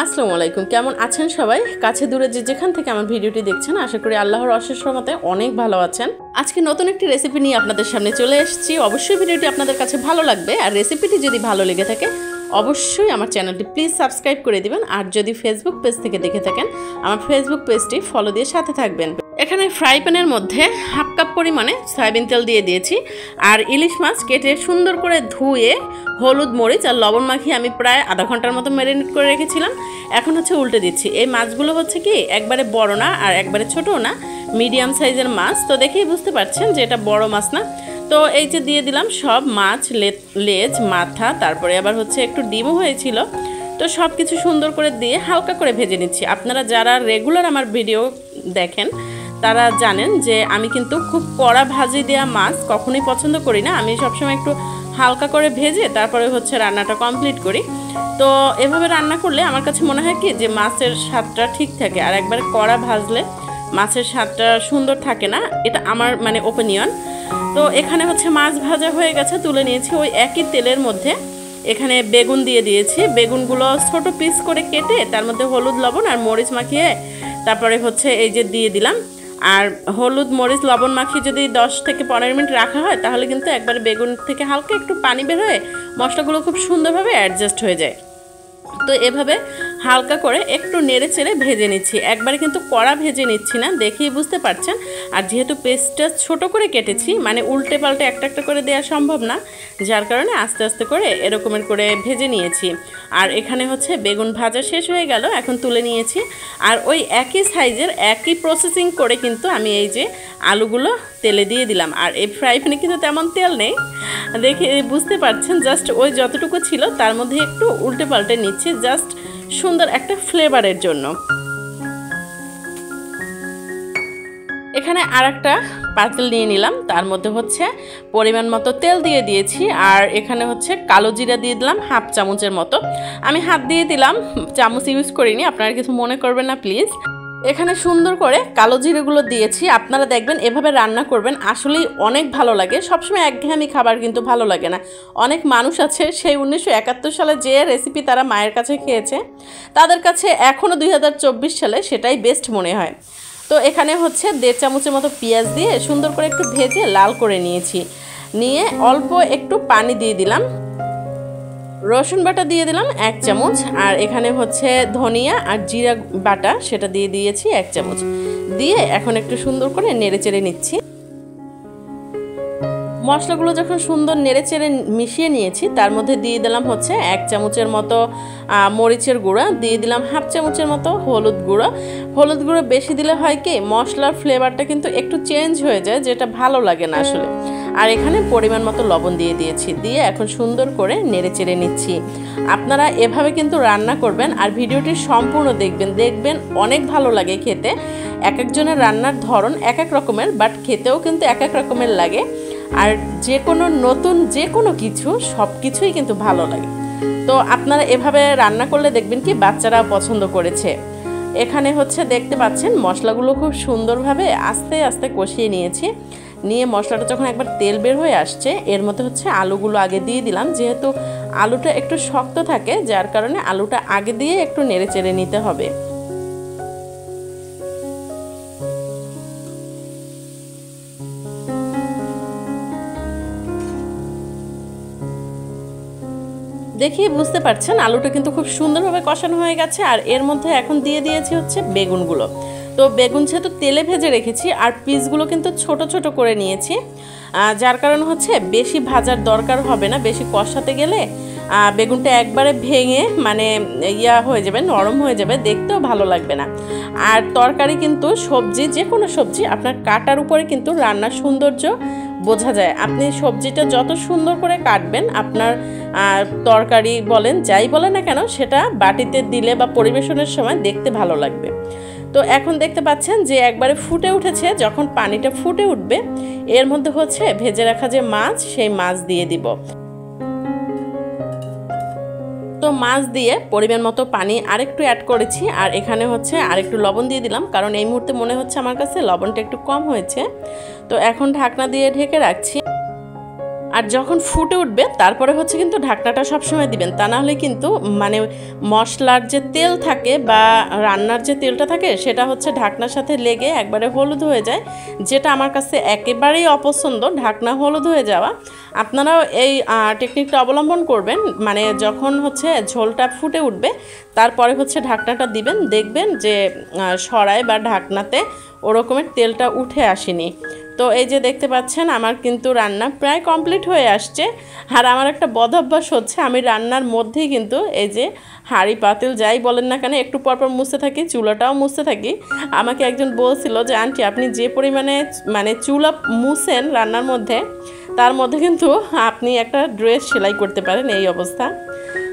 আসসালামু আলাইকুম, কেমন আছেন সবাই? কাছে দূরে যে যেখান থেকে আমার ভিডিওটি দেখছেন, আশা করি আল্লাহর অশেষ রহমতে অনেক ভালো আছেন। আজকে নতুন একটি রেসিপি নিয়ে আপনাদের সামনে চলে এসেছি। অবশ্যই ভিডিওটি আপনাদের কাছে ভালো লাগবে, আর রেসিপিটি যদি ভালো লেগে থাকে অবশ্যই আমার চ্যানেলটি প্লিজ সাবস্ক্রাইব করে দিবেন। আর যদি ফেসবুক পেজ থেকে দেখে থাকেন, আমার ফেসবুক পেজটি ফলো দিয়ে সাথে থাকবেন। এখানে ফ্রাই প্যানের মধ্যে হাফ কাপ পরিমাণে সয়াবিন তেল দিয়ে দিয়েছি, আর ইলিশ মাছ কেটে সুন্দর করে ধুয়ে হলুদ মরিচ আর লবণ মাখিয়ে আমি প্রায় আধা ঘন্টার মতো ম্যারিনেট করে রেখেছিলাম। এখন উল্টে দিচ্ছি। এই মাছগুলো কি একবারে বড় না আর একবারে ছোটও না, মিডিয়াম সাইজের মাছ। তো দেখেই বুঝতে পারছেন যে এটা বড় মাছ না। তো এই যে দিয়ে দিলাম সব মাছ, লেজ, মাথা, তারপরে আবার একটু ডিমও হয়েছিল। তো সব কিছু সুন্দর করে দিয়ে হালকা করে ভেজে নিচ্ছি। আপনারা যারা রেগুলার আমার ভিডিও দেখেন তারা জানেন যে আমি কিন্তু খুব কড়া ভাজি দেওয়া মাছ কখনোই পছন্দ করি না। আমি সবসময় একটু হালকা করে ভেজে তারপরে রান্নাটা কমপ্লিট করি। তো এভাবে রান্না করলে আমার কাছে মনে হয় কি যে মাছের স্বাদটা ঠিক থাকে, আর একবার কড়া ভাজলে মাছের স্বাদটা সুন্দর থাকে না। এটা আমার ওপিনিয়ন। তো এখানে মাছ ভাজা হয়ে গেছে, তুলে নিয়েছি। ওই একই তেলের মধ্যে এখানে বেগুন দিয়ে দিয়েছি। বেগুনগুলো ছোট পিস করে কেটে তার মধ্যে হলুদ লবণ আর মরিচ মাখিয়ে তারপরে এই যে দিয়ে দিলাম। আর হলুদ মরিচ লবণ মাখিয়ে যদি 10 থেকে 15 মিনিট রাখা হয় তাহলে কিন্তু একবারে বেগুন থেকে হালকা একটু পানি বের হয়ে মশলাগুলো খুব সুন্দরভাবে অ্যাডজাস্ট হয়ে যায়। তো এভাবে হালকা করে একটু নেড়ে চেড়ে ভেজে নিচ্ছি, একবারে কিন্তু কড়া ভেজে নিচ্ছি না, দেখেই বুঝতে পারছেন। আর যেহেতু পেস্টটা ছোট করে কেটেছি, উল্টে পাল্টে একটা একটা করে দেওয়া সম্ভব না, যার কারণে আস্তে আস্তে করে এরকমের করে ভেজে নিয়েছি। আর এখানে বেগুন ভাজা শেষ হয়ে গেল, এখন তুলে নিয়েছি। আর ওই একই সাইজের একই প্রসেসিং করে কিন্তু আমি এই যে আলুগুলো তেলে দিয়ে দিলাম। আর এই ফ্রাই প্যানে কিন্তু তেমন তেল নেই, দেখে বুঝতে পারছেন। জাস্ট ওই যতটুকু ছিল তার মধ্যে একটু উল্টে পাল্টে নিচ্ছি, জাস্ট সুন্দর একটা ফ্লেভারের জন্য। এখানে আর একটা পাতিল নিয়ে নিলাম, তার মধ্যে পরিমাণ মতো তেল দিয়ে দিয়েছি। আর এখানে কালো জিরা দিয়ে দিলাম হাফ চামচের মতো। আমি হাত দিয়ে দিলাম, চামচ ইউজ করিনি, আপনারা কিছু মনে করবেন না প্লিজ। এখানে সুন্দর করে কালো জিরেগুলো দিয়েছি। আপনারা দেখবেন এভাবে রান্না করবেন, আসলেই অনেক ভালো লাগে। সবসময় একঘেয়েমি খাবার কিন্তু ভালো লাগে না। অনেক মানুষ আছে সেই 1971 সালে যে রেসিপি তারা মায়ের কাছে খেয়েছে, তাদের কাছে এখনও 2024 সালে সেটাই বেস্ট মনে হয়। তো এখানে 1.5 চামচের মতো পেঁয়াজ দিয়ে সুন্দর করে একটু ভেজে লাল করে নিয়েছি। নিয়ে অল্প একটু পানি দিয়ে দিলাম, রসুন বাটা দিয়ে দিলাম 1 চামচ, আর এখানে ধনিয়া আর জিরা বাটা সেটা দিয়ে দিয়েছি 1 চামচ। দিয়ে এখন একটু সুন্দর করে নেড়ে চেড়ে নিচ্ছি। মশলাগুলো যখন সুন্দর নেড়ে চেড়ে মিশিয়ে নিয়েছি, তার মধ্যে দিয়ে দিলাম 1 চামচের মতো মরিচের গুঁড়া, দিয়ে দিলাম হাফ চামচের মতো হলুদ গুঁড়ো। হলুদ গুঁড়ো বেশি দিলে হয় কি মশলার ফ্লেভারটা কিন্তু একটু চেঞ্জ হয়ে যায়, যেটা ভালো লাগে না আসলে। আর এখানে পরিমাণ মতো লবণ দিয়ে দিয়েছি, দিয়ে এখন সুন্দর করে নেড়ে চেড়ে নিচ্ছি। আপনারা এভাবে কিন্তু রান্না করবেন, আর ভিডিওটি সম্পূর্ণ দেখবেন অনেক ভালো লাগে খেতে। এক একজনের রান্নার ধরন এক এক রকমের, বাট খেতেও কিন্তু এক এক রকমের লাগে। আর যে কোনো নতুন যে কোনো কিছু সব কিছুই কিন্তু ভালো লাগে। তো আপনারা এভাবে রান্না করলে দেখবেন কি বাচ্চারা পছন্দ করেছে। এখানে দেখতে পাচ্ছেন মশলাগুলো খুব সুন্দরভাবে আস্তে আস্তে কষিয়ে নিয়েছি। নিয়ে মশলাটা যখন একবার তেল বের হয়ে আসছে, এর মধ্যে আলুগুলো আগে দিয়ে দিলাম। যেহেতু আলুটা একটু শক্ত থাকে, যার কারণে আলুটা আগে দিয়ে একটু নেড়ে চেড়ে নিতে হবে। দেখিয়ে বুঝতে পারছেন আলুটা কিন্তু খুব সুন্দরভাবে কষানো হয়ে গেছে। আর এর মধ্যে এখন দিয়ে দিয়েছি বেগুনগুলো। তো বেগুন যেহেতু তেলে ভেজে রেখেছি, আর পিসগুলো কিন্তু ছোট ছোট করে নিয়েছি, যার কারণ বেশি ভাজার দরকার হবে না। বেশি কষাতে গেলে বেগুনটা একবারে ভেঙে হয়ে যাবে, নরম হয়ে যাবে, দেখতেও ভালো লাগবে না। আর তরকারি কিন্তু সবজি, যে কোনো সবজি আপনার কাটার উপরে কিন্তু রান্নার সৌন্দর্য বোঝা যায়। আপনি সবজিটা যত সুন্দর করে কাটবেন, আপনার তরকারি বলেন যাই বলেন না কেন, সেটা বাটিতে দিলে বা পরিবেশনের সময় দেখতে ভালো লাগবে। তো এখন দেখতে পাচ্ছেন যে একবারে ফুটে উঠেছে। যখন পানিটা ফুটে উঠবে, এর মধ্যে ভেজে রাখা যে মাছ, সেই মাছ দিয়ে দিব। তো মাছ দিয়ে পরিমাণ মতো পানি আরেকটু অ্যাড করেছি। আর এখানে আরেকটু লবণ দিয়ে দিলাম, কারণ এই মুহূর্তে মনে হচ্ছে আমার কাছে লবণটা একটু কম হয়েছে। তো এখন ঢাকনা দিয়ে ঢেকে রাখছি। আর যখন ফুটে উঠবে তারপরে হচ্ছে কিন্তু ঢাকনাটা সবসময় দিবেন, তা না হলে কিন্তু মানে মশলার যে তেল থাকে বা রান্নার যে তেলটা থাকে সেটা হচ্ছে ঢাকনার সাথে লেগে একবারে হলুদ হয়ে যায়, যেটা আমার কাছে একেবারেই অপছন্দ, ঢাকনা হলুদ হয়ে যাওয়া। আপনারাও এই টেকনিকটা অবলম্বন করবেন, মানে যখন হচ্ছে ঝোলটা ফুটে উঠবে তারপরে হচ্ছে ঢাকনাটা দিবেন, দেখবেন যে সরাই বা ঢাকনাতে ওরকমের তেলটা উঠে আসেনি। তো এই যে দেখতে পাচ্ছেন আমার কিন্তু রান্না প্রায় কমপ্লিট হয়ে আসছে। আর আমার একটা বদ অভ্যাস হচ্ছে, আমি রান্নার মধ্যেই কিন্তু এই যে হাঁড়ি পাতিল যাই বলেন না কেন একটু পরপর মুছতে থাকি, চুলাটাও মুছতে থাকি। আমাকে একজন বলছিল যে আন্টি আপনি যে পরিমাণে মানে চুলা মুছেন রান্নার মধ্যে, তার মধ্যে কিন্তু আপনি একটা ড্রেস সেলাই করতে পারেন, এই অবস্থা।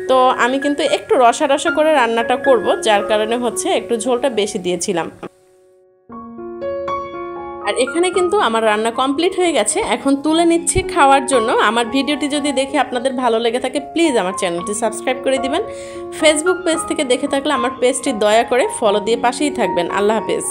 তো আমি কিন্তু একটু রসা রসা করে রান্নাটা করব, যার কারণে হচ্ছে একটু ঝোলটা বেশি দিয়েছিলাম। আর এখানে কিন্তু আমার রান্না কমপ্লিট হয়ে গেছে, এখন তুলে নিচ্ছি খাওয়ার জন্য। আমার ভিডিওটি যদি দেখে আপনাদের ভালো লেগে থাকে প্লিজ আমার চ্যানেলটি সাবস্ক্রাইব করে দিবেন। ফেসবুক পেজ থেকে দেখে থাকলে আমার পেজটি দয়া করে ফলো দিয়ে পাশেই থাকবেন। আল্লাহ হাফেজ।